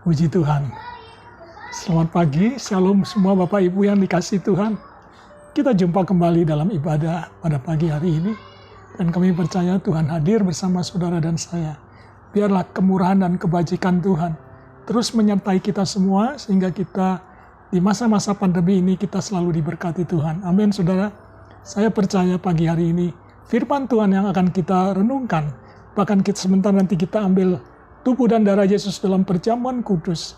Puji Tuhan. Selamat pagi, shalom semua Bapak Ibu yang dikasihi Tuhan. Kita jumpa kembali dalam ibadah pada pagi hari ini. Dan kami percaya Tuhan hadir bersama saudara dan saya. Biarlah kemurahan dan kebajikan Tuhan terus menyertai kita semua, sehingga kita di masa-masa pandemi ini kita selalu diberkati Tuhan. Amin saudara. Saya percaya pagi hari ini firman Tuhan yang akan kita renungkan. Bahkan sebentar nanti kita ambil tubuh dan darah Yesus dalam perjamuan kudus.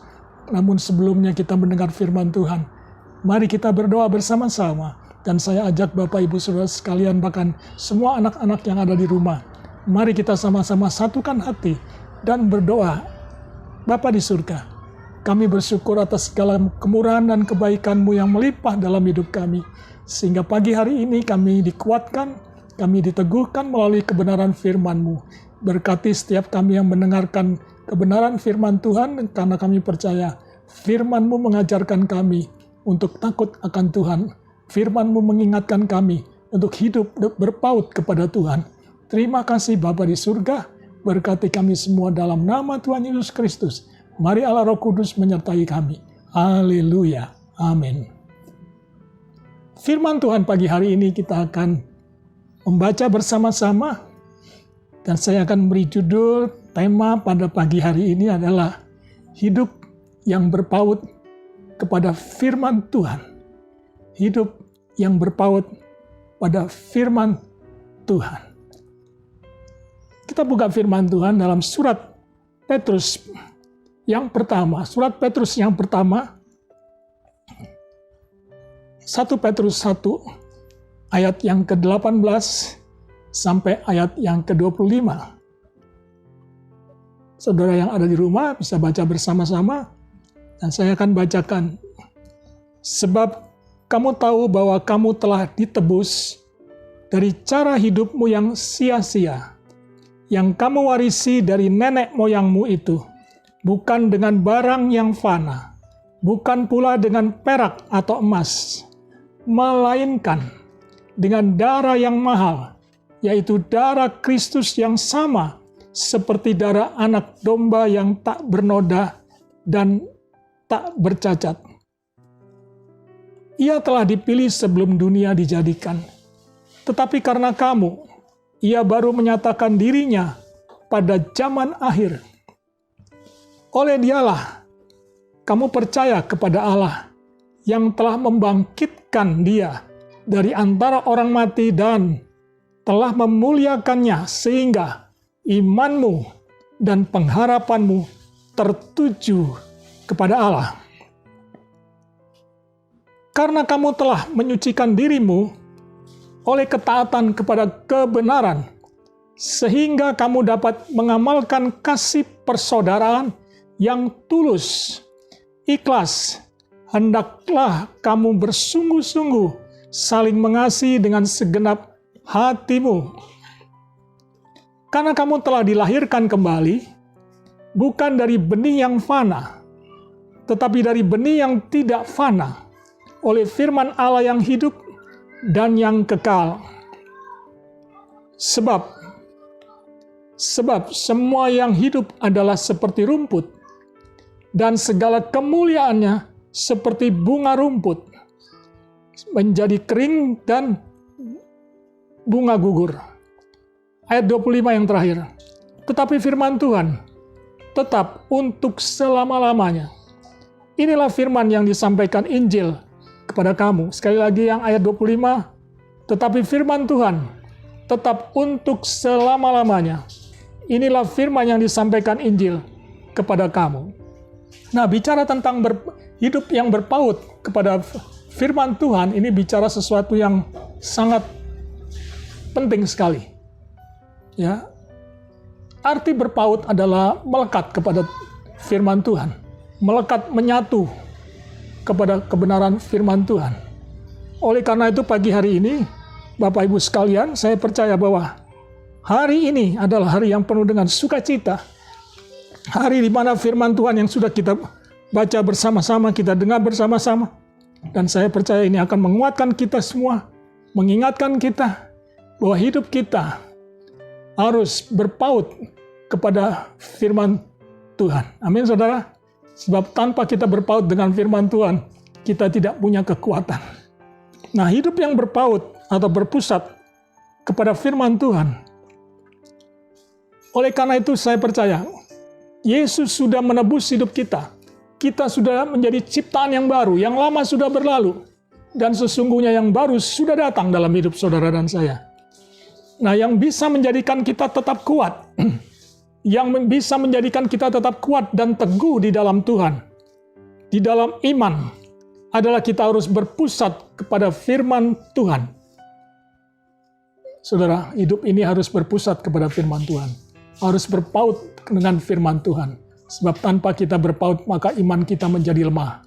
Namun sebelumnya kita mendengar firman Tuhan, mari kita berdoa bersama-sama. Dan saya ajak Bapak Ibu Saudara sekalian, bahkan semua anak-anak yang ada di rumah, mari kita sama-sama satukan hati dan berdoa. Bapa di surga, kami bersyukur atas segala kemurahan dan kebaikan-Mu yang melimpah dalam hidup kami. Sehingga pagi hari ini kami dikuatkan, kami diteguhkan melalui kebenaran firman-Mu. Berkati setiap kami yang mendengarkan kebenaran firman Tuhan, karena kami percaya firman-Mu mengajarkan kami untuk takut akan Tuhan. Firman-Mu mengingatkan kami untuk hidup berpaut kepada Tuhan. Terima kasih Bapa di surga, berkati kami semua dalam nama Tuhan Yesus Kristus. Mari Allah Roh Kudus menyertai kami. Haleluya. Amin. Firman Tuhan pagi hari ini kita akan membaca bersama-sama. Dan saya akan beri judul, tema pada pagi hari ini adalah hidup yang berpaut kepada firman Tuhan. Hidup yang berpaut pada firman Tuhan. Kita buka firman Tuhan dalam surat Petrus yang pertama. Surat Petrus yang pertama, 1 Petrus 1, ayat yang ke-18, sampai ayat yang ke-25. Saudara yang ada di rumah bisa baca bersama-sama, dan saya akan bacakan. Sebab kamu tahu bahwa kamu telah ditebus dari cara hidupmu yang sia-sia, yang kamu warisi dari nenek moyangmu itu, bukan dengan barang yang fana, bukan pula dengan perak atau emas, melainkan dengan darah yang mahal, yaitu darah Kristus yang sama seperti darah anak domba yang tak bernoda dan tak bercacat. Ia telah dipilih sebelum dunia dijadikan, tetapi karena kamu, ia baru menyatakan dirinya pada zaman akhir. Oleh Dialah, kamu percaya kepada Allah yang telah membangkitkan Dia dari antara orang mati dan telah memuliakannya, sehingga imanmu dan pengharapanmu tertuju kepada Allah. Karena kamu telah menyucikan dirimu oleh ketaatan kepada kebenaran, sehingga kamu dapat mengamalkan kasih persaudaraan yang tulus, ikhlas. Hendaklah kamu bersungguh-sungguh saling mengasihi dengan segenap hatimu. Karena kamu telah dilahirkan kembali, bukan dari benih yang fana, tetapi dari benih yang tidak fana, oleh firman Allah yang hidup dan yang kekal. Sebab semua yang hidup adalah seperti rumput, dan segala kemuliaannya seperti bunga rumput, menjadi kering dan bunga gugur. Ayat 25 yang terakhir. Tetapi firman Tuhan tetap untuk selama-lamanya. Inilah firman yang disampaikan Injil kepada kamu. Sekali lagi yang ayat 25. Tetapi firman Tuhan tetap untuk selama-lamanya. Inilah firman yang disampaikan Injil kepada kamu. Nah, bicara tentang hidup yang berpaut kepada firman Tuhan, ini bicara sesuatu yang sangat penting sekali. Ya, arti berpaut adalah melekat kepada firman Tuhan, melekat menyatu kepada kebenaran firman Tuhan. Oleh karena itu pagi hari ini, Bapak Ibu sekalian, saya percaya bahwa hari ini adalah hari yang penuh dengan sukacita. Hari di mana firman Tuhan yang sudah kita baca bersama-sama, kita dengar bersama-sama. Dan saya percaya ini akan menguatkan kita semua, mengingatkan kita bahwa hidup kita harus berpaut kepada firman Tuhan. Amin, saudara. Sebab tanpa kita berpaut dengan firman Tuhan, kita tidak punya kekuatan. Nah, hidup yang berpaut atau berpusat kepada firman Tuhan. Oleh karena itu saya percaya, Yesus sudah menebus hidup kita. Kita sudah menjadi ciptaan yang baru, yang lama sudah berlalu. Dan sesungguhnya yang baru sudah datang dalam hidup saudara dan saya. Nah, yang bisa menjadikan kita tetap kuat, yang bisa menjadikan kita tetap kuat dan teguh di dalam Tuhan, di dalam iman, adalah kita harus berpusat kepada firman Tuhan. Saudara, hidup ini harus berpusat kepada firman Tuhan. Harus berpaut dengan firman Tuhan. Sebab tanpa kita berpaut, maka iman kita menjadi lemah.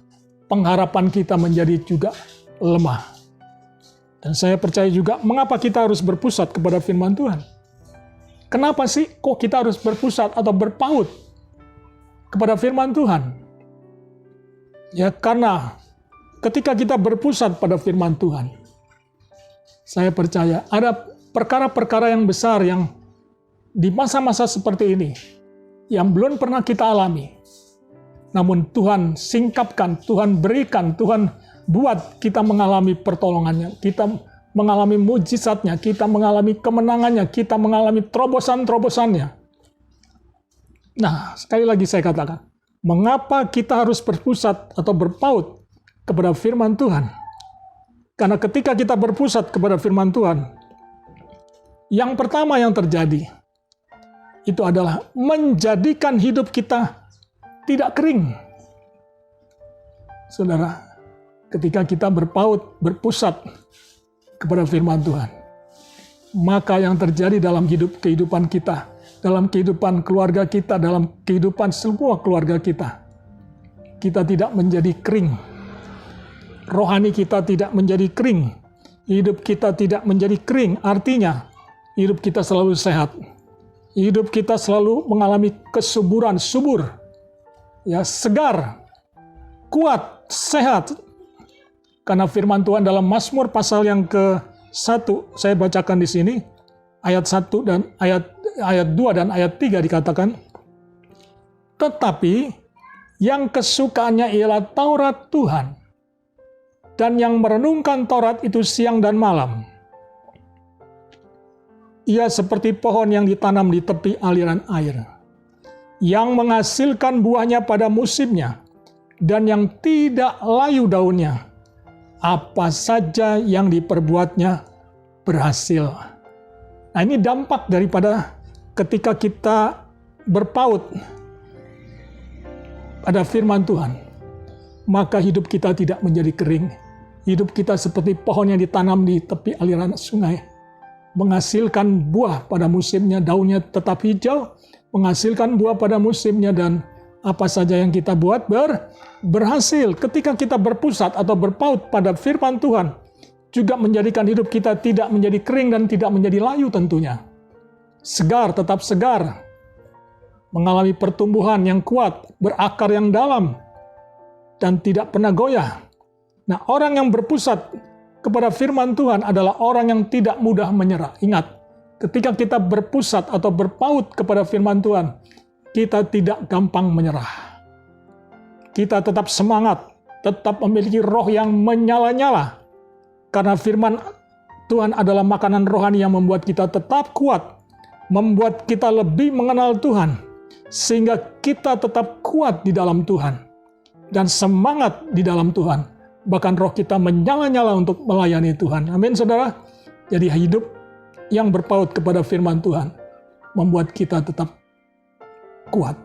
Pengharapan kita menjadi juga lemah. Dan saya percaya juga, mengapa kita harus berpusat kepada firman Tuhan? Kenapa sih kok kita harus berpusat atau berpaut kepada firman Tuhan? Ya, karena ketika kita berpusat pada firman Tuhan, saya percaya ada perkara-perkara yang besar yang di masa-masa seperti ini, yang belum pernah kita alami. Namun Tuhan singkapkan, Tuhan berikan, Tuhan buat kita mengalami pertolongannya, kita mengalami mujizatnya, kita mengalami kemenangannya, kita mengalami terobosan-terobosannya. Nah, sekali lagi saya katakan, mengapa kita harus berpusat atau berpaut kepada firman Tuhan? Karena ketika kita berpusat kepada firman Tuhan, yang pertama yang terjadi, itu adalah menjadikan hidup kita tidak kering. Saudara, ketika kita berpaut, berpusat kepada firman Tuhan, maka yang terjadi dalam kehidupan kita, dalam kehidupan keluarga kita, dalam kehidupan semua keluarga kita, kita tidak menjadi kering. Rohani kita tidak menjadi kering. Hidup kita tidak menjadi kering. Artinya, hidup kita selalu sehat. Hidup kita selalu mengalami kesuburan, subur, ya, segar, kuat, sehat. Karena firman Tuhan dalam Mazmur pasal yang ke-1, saya bacakan di sini, ayat 1 dan ayat 2 dan ayat 3 dikatakan, tetapi yang kesukaannya ialah Taurat Tuhan, dan yang merenungkan Taurat itu siang dan malam. Ia seperti pohon yang ditanam di tepi aliran air, yang menghasilkan buahnya pada musimnya, dan yang tidak layu daunnya. Apa saja yang diperbuatnya berhasil. Nah, ini dampak daripada ketika kita berpaut pada firman Tuhan, maka hidup kita tidak menjadi kering. Hidup kita seperti pohon yang ditanam di tepi aliran sungai, menghasilkan buah pada musimnya, daunnya tetap hijau, menghasilkan buah pada musimnya, dan apa saja yang kita buat berhasil. Ketika kita berpusat atau berpaut pada firman Tuhan, juga menjadikan hidup kita tidak menjadi kering dan tidak menjadi layu tentunya. Segar, tetap segar, mengalami pertumbuhan yang kuat, berakar yang dalam, dan tidak pernah goyah. Nah, orang yang berpusat kepada firman Tuhan adalah orang yang tidak mudah menyerah. Ingat, ketika kita berpusat atau berpaut kepada firman Tuhan, kita tidak gampang menyerah. Kita tetap semangat, tetap memiliki roh yang menyala-nyala. Karena firman Tuhan adalah makanan rohani yang membuat kita tetap kuat, membuat kita lebih mengenal Tuhan, sehingga kita tetap kuat di dalam Tuhan, dan semangat di dalam Tuhan. Bahkan roh kita menyala-nyala untuk melayani Tuhan. Amin, saudara. Jadi hidup yang berpaut kepada firman Tuhan membuat kita tetap kuat,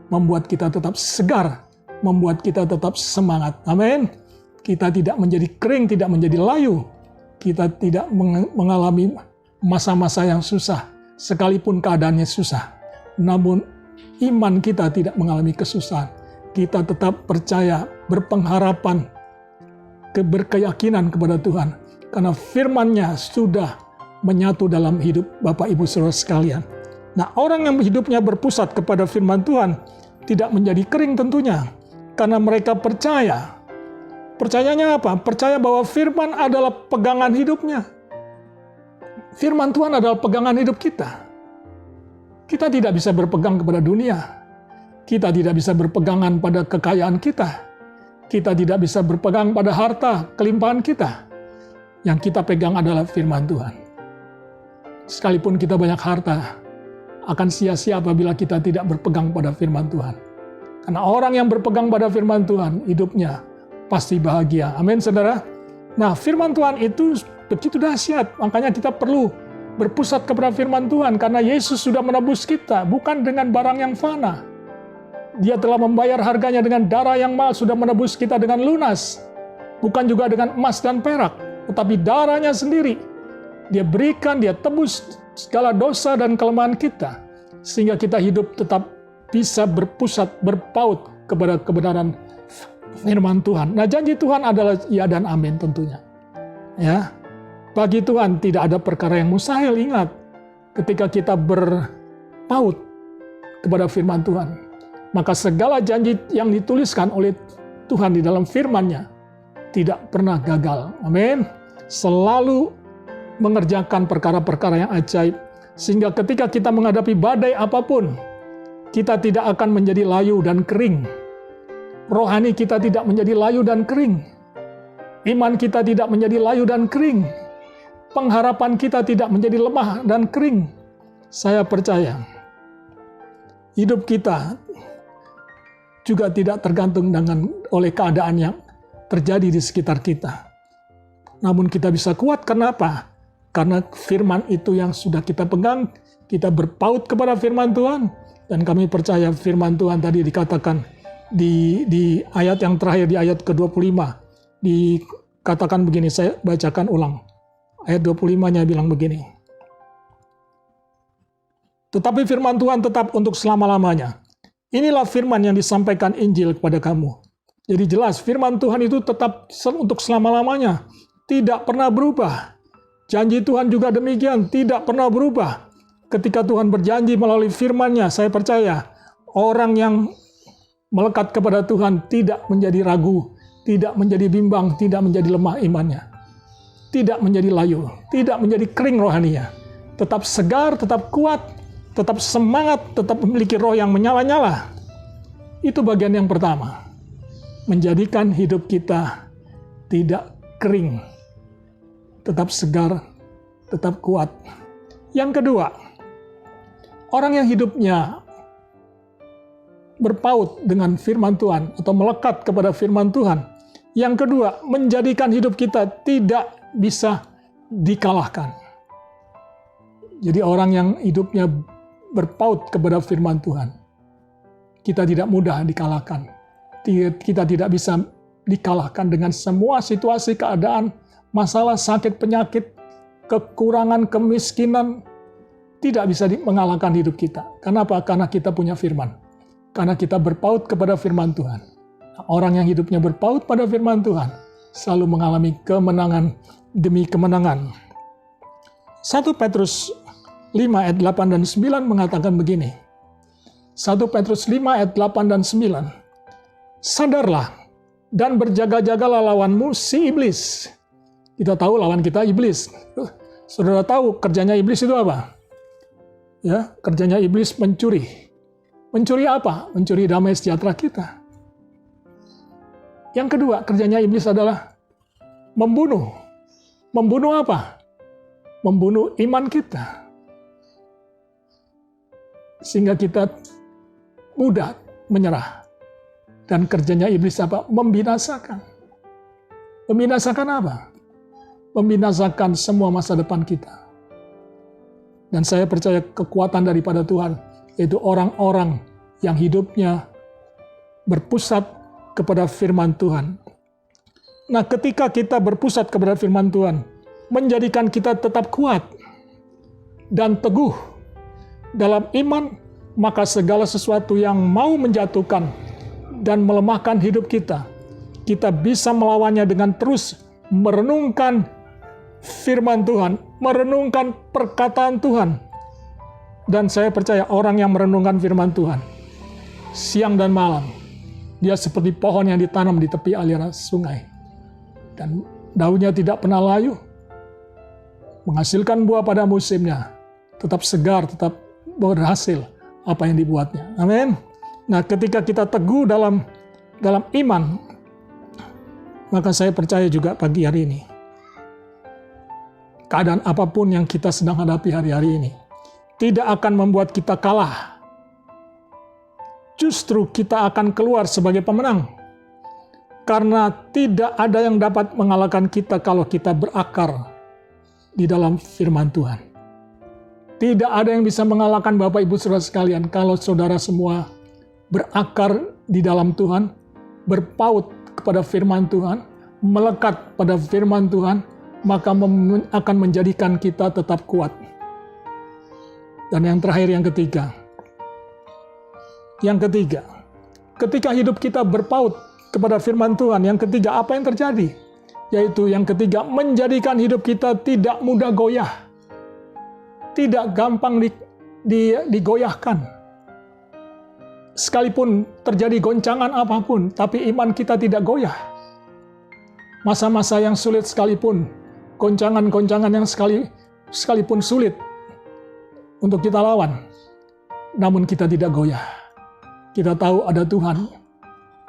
membuat kita tetap segar, membuat kita tetap semangat. Amin. Kita tidak menjadi kering, tidak menjadi layu. Kita tidak mengalami masa-masa yang susah, sekalipun keadaannya susah. Namun iman kita tidak mengalami kesusahan. Kita tetap percaya, berpengharapan, berkeyakinan kepada Tuhan. Karena firman-Nya sudah menyatu dalam hidup Bapak Ibu Saudara sekalian. Nah, orang yang hidupnya berpusat kepada firman Tuhan tidak menjadi kering tentunya. Karena mereka percaya. Percayanya apa? Percaya bahwa firman adalah pegangan hidupnya. Firman Tuhan adalah pegangan hidup kita. Kita tidak bisa berpegang kepada dunia. Kita tidak bisa berpegangan pada kekayaan kita. Kita tidak bisa berpegang pada harta, kelimpahan kita. Yang kita pegang adalah firman Tuhan. Sekalipun kita banyak harta, akan sia-sia apabila kita tidak berpegang pada firman Tuhan. Karena orang yang berpegang pada firman Tuhan, hidupnya pasti bahagia. Amin, saudara. Nah, firman Tuhan itu begitu dahsyat. Makanya kita perlu berpusat kepada firman Tuhan. Karena Yesus sudah menebus kita, bukan dengan barang yang fana. Dia telah membayar harganya dengan darah yang mahal, sudah menebus kita dengan lunas. Bukan juga dengan emas dan perak, tetapi darahnya sendiri. Dia berikan, dia tebus segala dosa dan kelemahan kita. Sehingga kita hidup tetap bisa berpusat, berpaut kepada kebenaran firman Tuhan. Nah, janji Tuhan adalah ya dan amin tentunya. Ya, bagi Tuhan tidak ada perkara yang mustahil. Ingat, ketika kita berpaut kepada firman Tuhan, maka segala janji yang dituliskan oleh Tuhan di dalam firman-Nya tidak pernah gagal. Amin. Selalu mengerjakan perkara-perkara yang ajaib. Sehingga ketika kita menghadapi badai apapun, kita tidak akan menjadi layu dan kering. Rohani kita tidak menjadi layu dan kering. Iman kita tidak menjadi layu dan kering. Pengharapan kita tidak menjadi lemah dan kering. Saya percaya, hidup kita juga tidak tergantung oleh keadaan yang terjadi di sekitar kita. Namun kita bisa kuat, kenapa? Karena firman itu yang sudah kita pegang, kita berpaut kepada firman Tuhan, dan kami percaya firman Tuhan tadi dikatakan di ayat yang terakhir, di ayat ke-25, dikatakan begini, saya bacakan ulang. Ayat 25-nya bilang begini. Tetapi firman Tuhan tetap untuk selama-lamanya. Inilah firman yang disampaikan Injil kepada kamu. Jadi jelas, firman Tuhan itu tetap untuk selama-lamanya. Tidak pernah berubah. Janji Tuhan juga demikian, tidak pernah berubah. Ketika Tuhan berjanji melalui firman-Nya, saya percaya, orang yang melekat kepada Tuhan tidak menjadi ragu, tidak menjadi bimbang, tidak menjadi lemah imannya. Tidak menjadi layu, tidak menjadi kering rohaninya. Tetap segar, tetap kuat, tetap semangat, tetap memiliki roh yang menyala-nyala. Itu bagian yang pertama. Menjadikan hidup kita tidak kering. Tetap segar, tetap kuat. Yang kedua, orang yang hidupnya berpaut dengan firman Tuhan atau melekat kepada firman Tuhan. Yang kedua, menjadikan hidup kita tidak bisa dikalahkan. Jadi orang yang hidupnya berpaut kepada firman Tuhan, kita tidak mudah dikalahkan. Kita tidak bisa dikalahkan dengan semua situasi, keadaan, masalah, sakit, penyakit, kekurangan, kemiskinan. Tidak bisa mengalahkan hidup kita. Kenapa? Karena kita punya firman. Karena kita berpaut kepada firman Tuhan. Orang yang hidupnya berpaut pada firman Tuhan selalu mengalami kemenangan demi kemenangan. 1 Petrus 5 ayat 8 dan 9 mengatakan begini. 1 Petrus 5 ayat 8 dan 9. Sadarlah dan berjaga-jagalah lawanmu si iblis. Kita tahu lawan kita iblis. Saudara tahu kerjanya iblis itu apa? Ya, kerjanya iblis mencuri. Mencuri apa? Mencuri damai sejahtera kita. Yang kedua, kerjanya iblis adalah membunuh. Membunuh apa? Membunuh iman kita. Sehingga kita mudah menyerah. Dan kerjanya iblis apa? Membinasakan. Membinasakan apa? Membinasakan semua masa depan kita. Dan saya percaya kekuatan daripada Tuhan, yaitu orang-orang yang hidupnya berpusat kepada firman Tuhan. Nah, ketika kita berpusat kepada firman Tuhan, menjadikan kita tetap kuat dan teguh dalam iman, maka segala sesuatu yang mau menjatuhkan dan melemahkan hidup kita, kita bisa melawannya dengan terus merenungkan firman Tuhan, merenungkan perkataan Tuhan. Dan saya percaya orang yang merenungkan firman Tuhan, siang dan malam, dia seperti pohon yang ditanam di tepi aliran sungai. Dan daunnya tidak pernah layu, menghasilkan buah pada musimnya, tetap segar, tetap berhasil apa yang dibuatnya. Amin. Nah, ketika kita teguh dalam iman, maka saya percaya juga pagi hari ini, keadaan apapun yang kita sedang hadapi hari-hari ini tidak akan membuat kita kalah. Justru kita akan keluar sebagai pemenang. Karena tidak ada yang dapat mengalahkan kita kalau kita berakar di dalam firman Tuhan. Tidak ada yang bisa mengalahkan Bapak Ibu Saudara sekalian kalau saudara semua berakar di dalam Tuhan, berpaut kepada firman Tuhan, melekat pada firman Tuhan, maka akan menjadikan kita tetap kuat. Dan yang terakhir, yang ketiga. Yang ketiga, ketika hidup kita berpaut kepada firman Tuhan, yang ketiga apa yang terjadi? Yaitu yang ketiga, menjadikan hidup kita tidak mudah goyah. Tidak gampang digoyahkan. Sekalipun terjadi goncangan apapun, tapi iman kita tidak goyah. Masa-masa yang sulit sekalipun, goncangan-goncangan yang sekalipun sulit untuk kita lawan, namun kita tidak goyah. Kita tahu ada Tuhan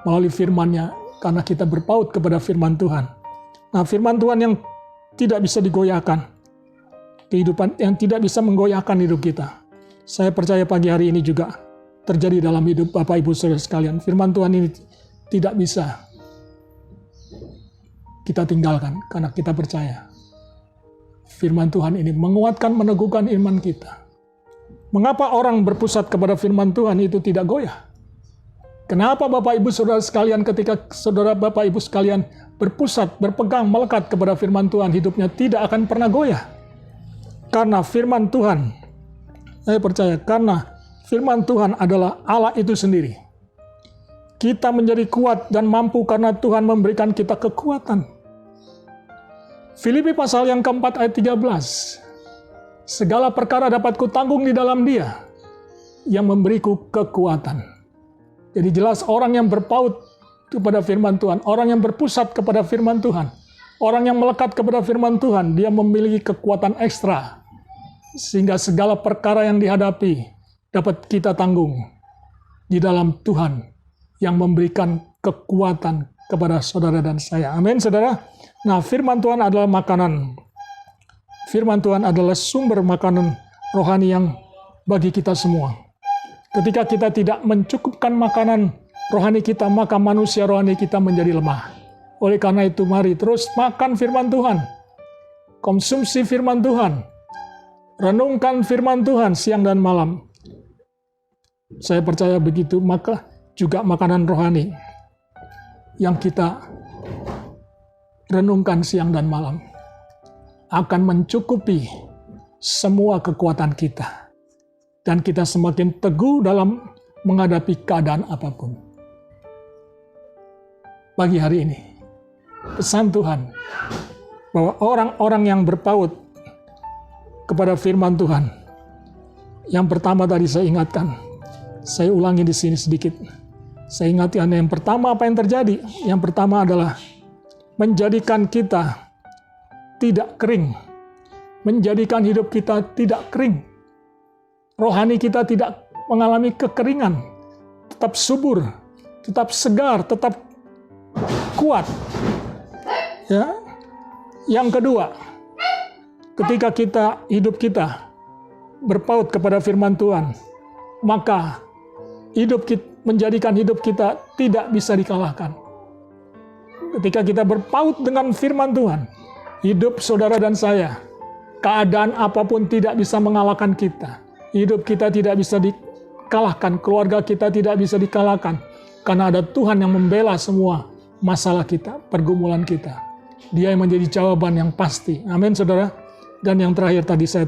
melalui firman-Nya, karena kita berpaut kepada firman Tuhan. Nah, firman Tuhan yang tidak bisa digoyahkan, kehidupan yang tidak bisa menggoyahkan hidup kita. Saya percaya pagi hari ini juga terjadi dalam hidup Bapak Ibu Saudara sekalian. Firman Tuhan ini tidak bisa kita tinggalkan, karena kita percaya firman Tuhan ini menguatkan, meneguhkan iman kita. Mengapa orang berpusat kepada firman Tuhan itu tidak goyah? Kenapa Bapak Ibu Saudara sekalian, ketika saudara Bapak Ibu sekalian berpusat, berpegang, melekat kepada firman Tuhan, hidupnya tidak akan pernah goyah? Karena firman Tuhan, saya percaya, karena firman Tuhan adalah Allah itu sendiri. Kita menjadi kuat dan mampu karena Tuhan memberikan kita kekuatan. Filipi pasal yang keempat ayat 13. Segala perkara dapat kutanggung di dalam Dia yang memberiku kekuatan. Jadi jelas orang yang berpaut kepada firman Tuhan, orang yang berpusat kepada firman Tuhan, orang yang melekat kepada firman Tuhan, dia memiliki kekuatan ekstra. Sehingga segala perkara yang dihadapi dapat kita tanggung di dalam Tuhan yang memberikan kekuatan kepada saudara dan saya. Amin, saudara. Nah, firman Tuhan adalah makanan. Firman Tuhan adalah sumber makanan rohani yang bagi kita semua. Ketika kita tidak mencukupkan makanan rohani kita, maka manusia rohani kita menjadi lemah. Oleh karena itu, mari terus makan firman Tuhan. Konsumsi firman Tuhan. Renungkan firman Tuhan siang dan malam. Saya percaya begitu, maka juga makanan rohani yang kita renungkan siang dan malam akan mencukupi semua kekuatan kita. Dan kita semakin teguh dalam menghadapi keadaan apapun. Pagi hari ini, pesan Tuhan bahwa orang-orang yang berpaut kepada firman Tuhan, yang pertama tadi saya ingatkan, saya ulangi di sini sedikit. Saya ingatkan yang pertama apa yang terjadi? Yang pertama adalah menjadikan kita tidak kering, menjadikan hidup kita tidak kering. Rohani kita tidak mengalami kekeringan, tetap subur, tetap segar, tetap kuat. Ya. Yang kedua, ketika hidup kita berpaut kepada firman Tuhan, maka menjadikan hidup kita tidak bisa dikalahkan. Ketika kita berpaut dengan firman Tuhan, hidup saudara dan saya, keadaan apapun tidak bisa mengalahkan kita. Hidup kita tidak bisa dikalahkan, keluarga kita tidak bisa dikalahkan, karena ada Tuhan yang membela semua masalah kita, pergumulan kita. Dia yang menjadi jawaban yang pasti. Amin, saudara. Dan yang terakhir tadi saya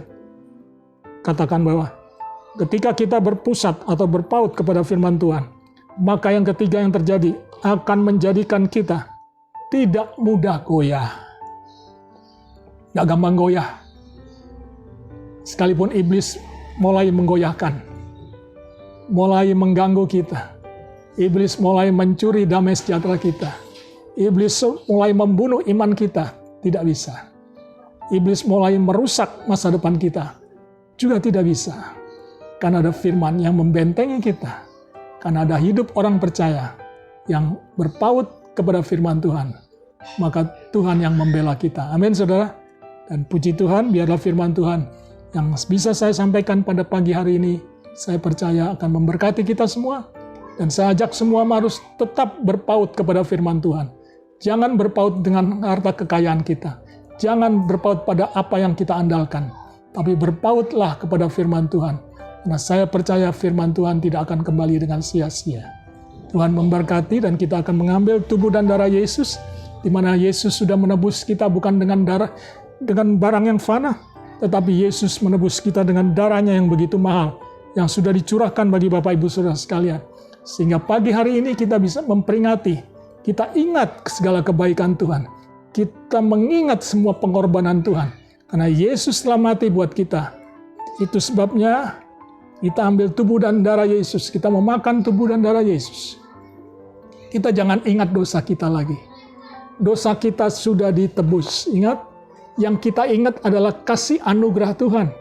katakan bahwa ketika kita berpusat atau berpaut kepada firman Tuhan, maka yang ketiga yang terjadi akan menjadikan kita tidak mudah goyah. Gak gampang goyah. Sekalipun iblis mulai menggoyahkan, mulai mengganggu kita. Iblis mulai mencuri damai sejahtera kita. Iblis mulai membunuh iman kita, tidak bisa. Iblis mulai merusak masa depan kita, juga tidak bisa. Karena ada firman yang membentengi kita, Karena ada hidup orang percaya yang berpaut kepada firman Tuhan, maka Tuhan yang membela kita. Amin, saudara. Dan puji Tuhan, biarlah firman Tuhan yang bisa saya sampaikan pada pagi hari ini, saya percaya akan memberkati kita semua. Dan saya ajak semua harus tetap berpaut kepada firman Tuhan. Jangan berpaut dengan harta kekayaan kita. Jangan berpaut pada apa yang kita andalkan. Tapi berpautlah kepada firman Tuhan. Karena saya percaya firman Tuhan tidak akan kembali dengan sia-sia. Tuhan memberkati dan kita akan mengambil tubuh dan darah Yesus, di mana Yesus sudah menebus kita bukan dengan barang yang fana, tetapi Yesus menebus kita dengan darahnya yang begitu mahal, yang sudah dicurahkan bagi Bapak Ibu Saudara sekalian. Sehingga pagi hari ini kita bisa memperingati, kita ingat segala kebaikan Tuhan. Kita mengingat semua pengorbanan Tuhan. Karena Yesus telah mati buat kita. Itu sebabnya kita ambil tubuh dan darah Yesus. Kita memakan tubuh dan darah Yesus. Kita jangan ingat dosa kita lagi. Dosa kita sudah ditebus. Ingat, yang kita ingat adalah kasih anugerah Tuhan.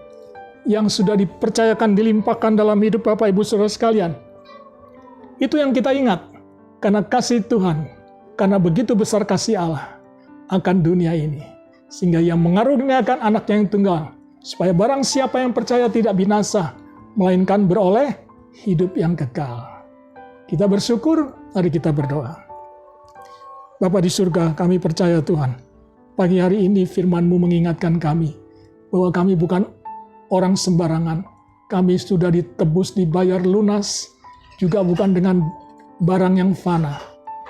Yang sudah dipercayakan, dilimpahkan dalam hidup Bapak Ibu Saudara sekalian. Itu yang kita ingat. Karena kasih Tuhan. Karena begitu besar kasih Allah akan dunia ini. Sehingga yang mengaruniakan anaknya yang tunggal. Supaya barang siapa yang percaya tidak binasa, melainkan beroleh hidup yang kekal. Kita bersyukur, mari kita berdoa. Bapa di surga, kami percaya Tuhan, pagi hari ini firman-Mu mengingatkan kami, bahwa kami bukan orang sembarangan. Kami sudah ditebus, dibayar lunas, juga bukan dengan barang yang fana,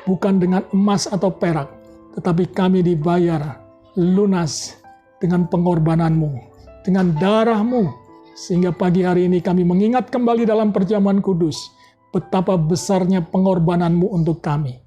bukan dengan emas atau perak, tetapi kami dibayar lunas dengan pengorbanan-Mu, dengan darah-Mu. Sehingga pagi hari ini kami mengingat kembali dalam perjamuan kudus betapa besarnya pengorbanan-Mu untuk kami.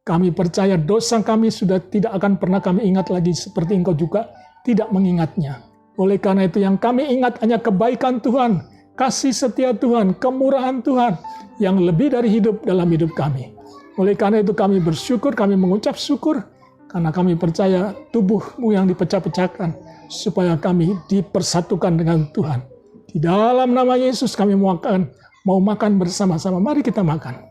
Kami percaya dosa kami sudah tidak akan pernah kami ingat lagi, seperti Engkau juga tidak mengingatnya. Oleh karena itu yang kami ingat hanya kebaikan Tuhan, kasih setia Tuhan, kemurahan Tuhan yang lebih dari hidup dalam hidup kami. Oleh karena itu kami bersyukur, kami mengucap syukur karena kami percaya tubuh-Mu yang dipecah-pecahkan supaya kami dipersatukan dengan Tuhan. Di dalam nama Yesus kami mau makan bersama-sama. Mari kita makan.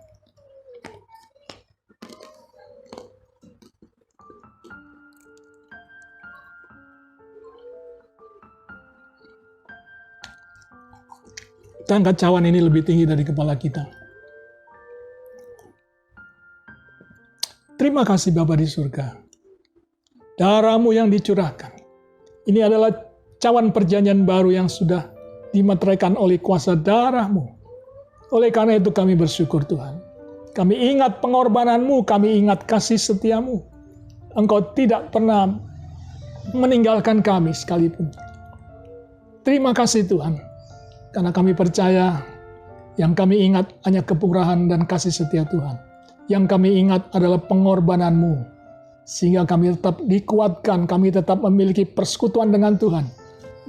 Kita angkat cawan ini lebih tinggi dari kepala kita. Terima kasih Bapa di surga. Darah-Mu yang dicurahkan. Ini adalah cawan perjanjian baru yang sudah dimeteraikan oleh kuasa darah-Mu. Oleh karena itu kami bersyukur Tuhan. Kami ingat pengorbanan-Mu, kami ingat kasih setia-Mu. Engkau tidak pernah meninggalkan kami sekalipun. Terima kasih Tuhan. Karena kami percaya yang kami ingat hanya kemurahan dan kasih setia Tuhan. Yang kami ingat adalah pengorbanan-Mu. Sehingga kami tetap dikuatkan, kami tetap memiliki persekutuan dengan Tuhan.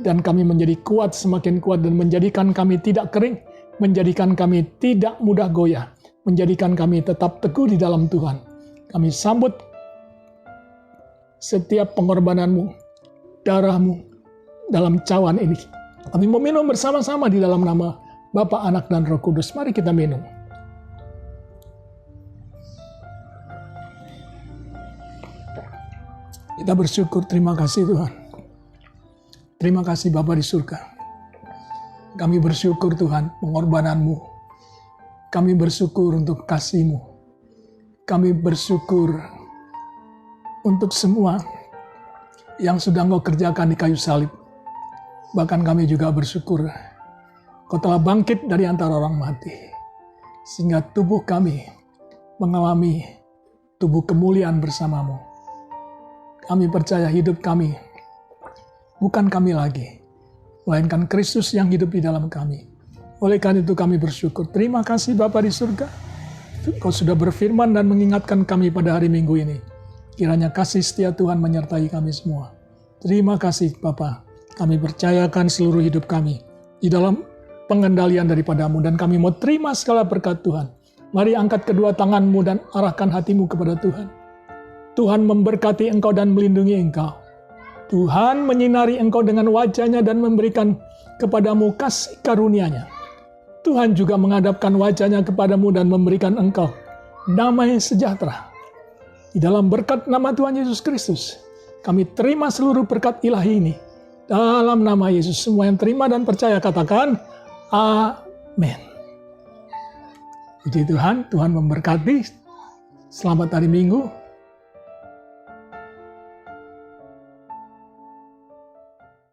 Dan kami menjadi kuat, semakin kuat, dan menjadikan kami tidak kering, menjadikan kami tidak mudah goyah, menjadikan kami tetap teguh di dalam Tuhan. Kami sambut setiap pengorbanan-Mu, darah-Mu dalam cawan ini. Kami meminum bersama-sama di dalam nama Bapa, Anak, dan Roh Kudus. Mari kita minum. Kita bersyukur, terima kasih Tuhan. Terima kasih Bapa di surga. Kami bersyukur Tuhan pengorbanan-Mu. Kami bersyukur untuk kasih-Mu. Kami bersyukur untuk semua yang sudah Engkau kerjakan di kayu salib. Bahkan kami juga bersyukur Kau telah bangkit dari antara orang mati. Sehingga tubuh kami mengalami tubuh kemuliaan bersama-Mu. Kami percaya hidup kami bukan kami lagi, melainkan Kristus yang hidup di dalam kami. Oleh karena itu kami bersyukur. Terima kasih Bapa di surga. Kau sudah berfirman dan mengingatkan kami pada hari Minggu ini. Kiranya kasih setia Tuhan menyertai kami semua. Terima kasih Bapa. Kami percayakan seluruh hidup kami di dalam pengendalian daripada-Mu. Dan kami mau terima segala berkat Tuhan. Mari angkat kedua tangan-Mu dan arahkan hatimu kepada Tuhan. Tuhan memberkati engkau dan melindungi engkau. Tuhan menyinari engkau dengan wajah-Nya dan memberikan kepadamu kasih karunia-Nya. Tuhan juga menghadapkan wajahnya kepadamu dan memberikan engkau damai sejahtera. Di dalam berkat nama Tuhan Yesus Kristus, kami terima seluruh berkat ilahi ini. Dalam nama Yesus, semua yang terima dan percaya katakan, amin. Puji Tuhan, Tuhan memberkati. Selamat hari Minggu.